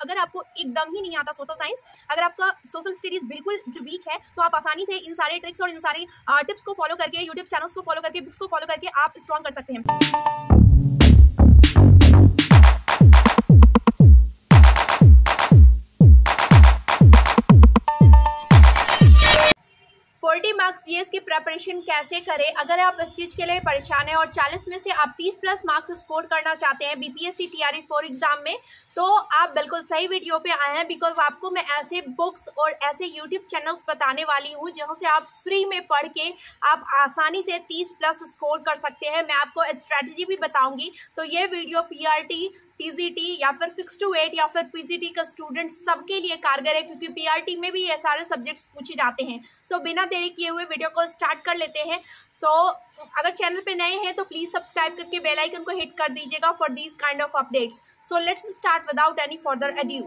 अगर आपको एकदम ही नहीं आता सोशल साइंस, अगर आपका सोशल स्टडीज बिल्कुल वीक है, तो आप आसानी से इन सारे ट्रिक्स और इन सारे टिप्स को फॉलो करके, यूट्यूब चैनल्स को फॉलो करके, बुक्स को फॉलो करके आप स्ट्रॉन्ग कर सकते हैं। 40 मार्क्स जीएस की प्रिपरेशन कैसे करें? अगर आप इस चीज़ के लिए परेशान हैं और 40 में से आप 30 प्लस मार्क्स स्कोर करना चाहते हैं बीपीएससी टीआरई 4 एग्जाम में, तो आप बिल्कुल सही वीडियो पे आए हैं। बिकॉज आपको मैं ऐसे बुक्स और ऐसे यूट्यूब चैनल्स बताने वाली हूँ जहाँ से आप फ्री में पढ़ के आप आसानी से 30 प्लस स्कोर कर सकते हैं। मैं आपको स्ट्रैटेजी भी बताऊंगी। तो ये वीडियो पीआरटी, टीजीटी या फिर 6 to 8 या फिर पीजीटी का स्टूडेंट सबके लिए कारगर है, क्योंकि पीआरटी में भी ये सारे सब्जेक्ट्स पूछे जाते हैं। सो बिना देरी किए हुए वीडियो को स्टार्ट कर लेते हैं। सो अगर चैनल पे नए हैं तो प्लीज सब्सक्राइब करके बेल आइकन को हिट कर दीजिएगा for these kind of updates. So let's start without any further adieu.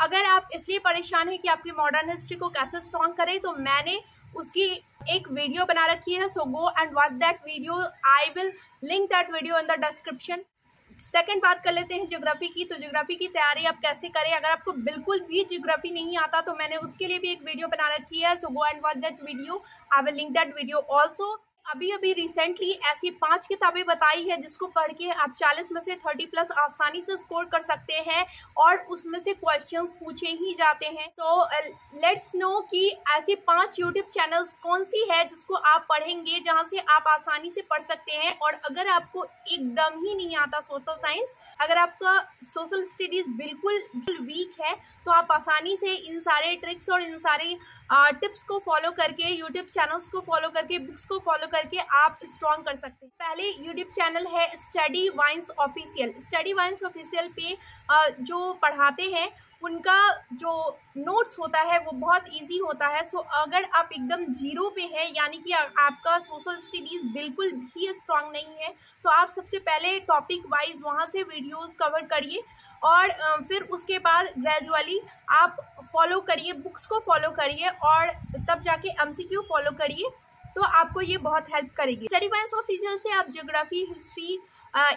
अगर आप इसलिए परेशान हैं कि आपकी मॉडर्न हिस्ट्री को कैसे स्ट्रॉन्ग करें, तो मैंने उसकी एक वीडियो बना रखी है। So go and watch that video. I will link that video in the description. Second बात कर लेते हैं ज्योग्राफी की। तो ज्योग्राफी की तैयारी आप कैसे करें? अगर आपको बिल्कुल भी ज्योग्राफी नहीं आता तो मैंने उसके लिए भी एक वीडियो बना रखी है। So go and watch that video. I will link that video also. अभी रिसेंटली ऐसी 5 किताबें बताई है जिसको पढ़ के आप 40 में से 30 प्लस आसानी से स्कोर कर सकते हैं और उसमें से क्वेश्चंस पूछे ही जाते हैं। तो लेट्स नो कि ऐसी 5 यूट्यूब चैनल्स कौन सी है जिसको आप पढ़ेंगे जहां से आप आसानी से पढ़ सकते हैं। और अगर आपको एकदम ही नहीं आता सोशल साइंस, अगर आपका सोशल स्टडीज बिल्कुल वीक है, तो आप आसानी से इन सारे ट्रिक्स और इन सारे टिप्स को फॉलो करके, यूट्यूब चैनल्स को फॉलो करके, बुक्स को फॉलो करके आप स्ट्रॉन्ग कर सकते हैं। पहले यूट्यूब चैनल है study vines official. Study vines official पे जो पढ़ाते हैं उनका जो नोट्स होता है वो बहुत इजी होता है। सो अगर आप एकदम जीरो पे है, यानी कि आपका सोशल स्टडीज बिल्कुल भी स्ट्रॉन्ग नहीं है, तो आप सबसे पहले टॉपिक वाइज वहाँ से वीडियोस कवर करिए और फिर उसके बाद ग्रेजुअली आप फॉलो करिए, बुक्स को फॉलो करिए और तब जाके एमसीक्यू फॉलो करिए, तो आपको ये बहुत हेल्प करेगी। स्टडी वाइन्स ऑफिशियल से आप ज्योग्राफी, हिस्ट्री,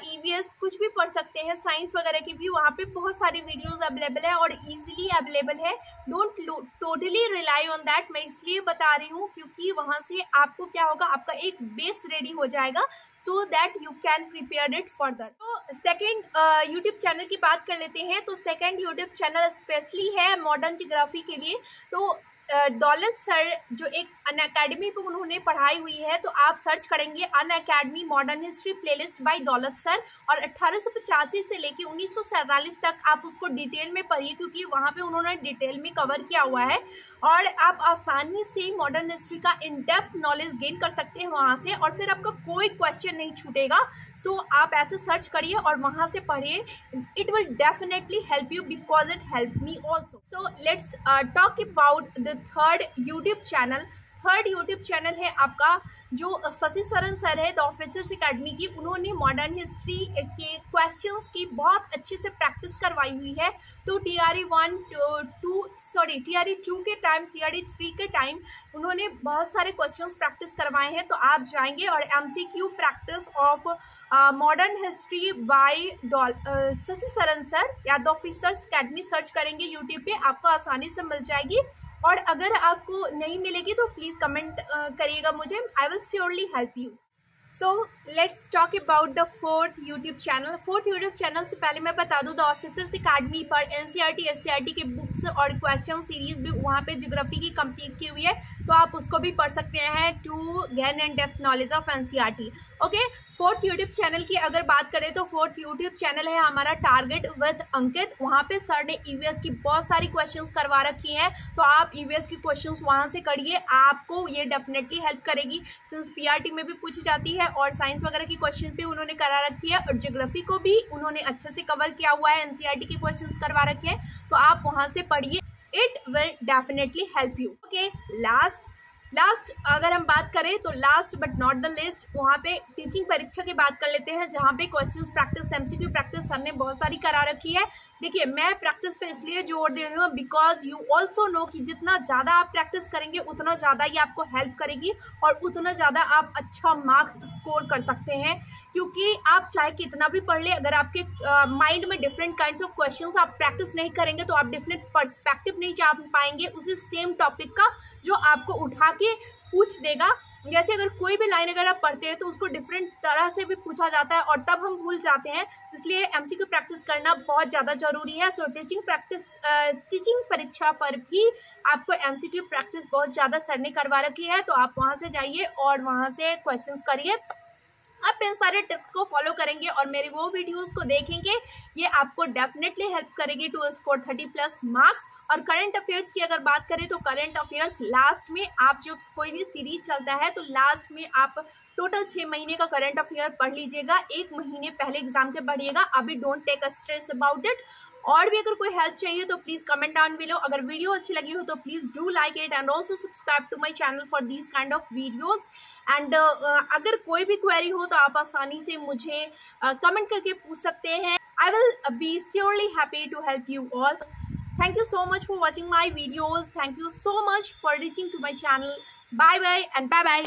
ईवीएस कुछ भी पढ़ सकते हैं। साइंस वगैरह की भी वहाँ पे बहुत सारी वीडियोस अवेलेबल है और इजीली अवेलेबल है। Don't totally rely on that. मैं इसलिए बता रही हूँ क्योंकि वहाँ से आपको क्या होगा, आपका एक बेस रेडी हो जाएगा so that you can prepare it further. तो सेकेंड यूट्यूब चैनल की बात कर लेते हैं। तो सेकेंड यूट्यूब चैनल स्पेशली है मॉडर्न ज्योग्राफी के लिए। तो दौलत सर जो एक अनअकैडमी पे उन्होंने पढ़ाई हुई है, तो आप सर्च करेंगे Unacademy modern history playlist by Daulat sir, और 1885 से लेके 1947 तक आप उसको डिटेल में पढ़िए, क्योंकि वहाँ पे उन्होंने डिटेल में कवर किया हुआ है और आप आसानी से मॉडर्न हिस्ट्री का इन डेप्थ नॉलेज गेन कर सकते हैं वहाँ से, और फिर आपका कोई क्वेश्चन नहीं छूटेगा। सो आप ऐसे सर्च करिए और वहाँ से पढ़िए। It will definitely help you because it help me also. So let's talk about the third YouTube channel. Third YouTube channel है आपका जो शशि सरन सर है द ऑफिसर्स अकेडमी की। उन्होंने मॉडर्न हिस्ट्री के क्वेश्चंस की बहुत अच्छे से प्रैक्टिस करवाई हुई है। तो टीआरई 2 के टाइम, टीआरई 3 के टाइम उन्होंने बहुत सारे क्वेश्चंस प्रैक्टिस करवाए हैं। तो आप जाएंगे और MCQ practice of modern history by Shashi Saran sir या द ऑफिसर्स अकेडमी सर्च करेंगे यूट्यूब पे, आपको आसानी से मिल जाएगी। और अगर आपको नहीं मिलेगी तो प्लीज़ कमेंट करिएगा मुझे। I will surely help you. So let's talk about the fourth YouTube channel. Fourth YouTube channel से पहले मैं बता दूं, द ऑफिसर्स अकेडमी पर एनसीईआरटी, एससीईआरटी के बुक्स और क्वेश्चन सीरीज भी वहाँ पे ज्योग्राफी की कंप्लीट की हुई है, तो आप उसको भी पढ़ सकते हैं to gain and depth knowledge of NCERT. Okay, fourth YouTube channel की अगर बात करें तो फोर्थ यूट्यूब चैनल है हमारा टारगेट विद अंकित। वहाँ पे सर ने ईवीएस की बहुत सारी क्वेश्चंस करवा रखी हैं, तो आप ईवीएस की क्वेश्चंस वहाँ से करिए, आपको ये डेफिनेटली हेल्प करेगी। सिंस पीआरटी में भी पूछी जाती है और साइंस वगैरह की क्वेश्चन भी उन्होंने करा रखी है और ज्योग्राफी को भी उन्होंने अच्छे से कवर किया हुआ है, एनसीईआरटी की क्वेश्चन करवा रखे हैं, तो आप वहाँ से पढ़िए। It will definitely help you. Okay, last last अगर हम बात करें तो last but not the list, वहाँ पे टीचिंग परीक्षा की बात कर लेते हैं, जहाँ पे questions practice MCQ practice sir ने बहुत सारी करा रखी है। देखिए मैं प्रैक्टिस पे इसलिए जोर दे रही हूँ बिकॉज यू ऑल्सो नो कि जितना ज़्यादा आप प्रैक्टिस करेंगे उतना ज़्यादा ये आपको हेल्प करेगी और उतना ज़्यादा आप अच्छा मार्क्स स्कोर कर सकते हैं। क्योंकि आप चाहे कितना भी पढ़ ले, अगर आपके माइंड में डिफरेंट काइंड्स ऑफ क्वेश्चंस आप प्रैक्टिस नहीं करेंगे तो आप डिफरेंट पर्सपेक्टिव नहीं जान पाएंगे उसी सेम टॉपिक का जो आपको उठा के पूछ देगा। जैसे अगर कोई भी लाइन अगर आप पढ़ते हैं तो उसको डिफरेंट तरह से भी पूछा जाता है और तब हम भूल जाते हैं, इसलिए एमसीक्यू प्रैक्टिस करना बहुत ज़्यादा जरूरी है। सो टीचिंग परीक्षा पर भी आपको एमसीक्यू प्रैक्टिस बहुत ज़्यादा सर ने करवा रखी है, तो आप वहाँ से जाइए और वहाँ से क्वेश्चंस करिए। आप इन सारे टिप्स को फॉलो करेंगे और मेरी वो वीडियोस को देखेंगे, ये आपको डेफिनेटली हेल्प करेगी टू स्कोर 30+ मार्क्स। और करंट अफेयर्स की अगर बात करें तो करंट अफेयर्स लास्ट में आप जब कोई भी सीरीज चलता है तो लास्ट में आप टोटल 6 महीने का करंट अफेयर पढ़ लीजिएगा, 1 महीने पहले एग्जाम के पढ़िएगा। अभी don't take a stress about it. और भी अगर कोई हेल्प चाहिए तो प्लीज कमेंट डाउन बिलो। अगर वीडियो अच्छी लगी हो तो please do like it and also subscribe to my channel for these kind of videos. And अगर कोई भी क्वेरी हो तो आप आसानी से मुझे कमेंट करके पूछ सकते हैं। I will be surely happy to help you all. Thank you so much for watching my videos. Thank you so much for reaching to my channel. Bye bye and bye bye.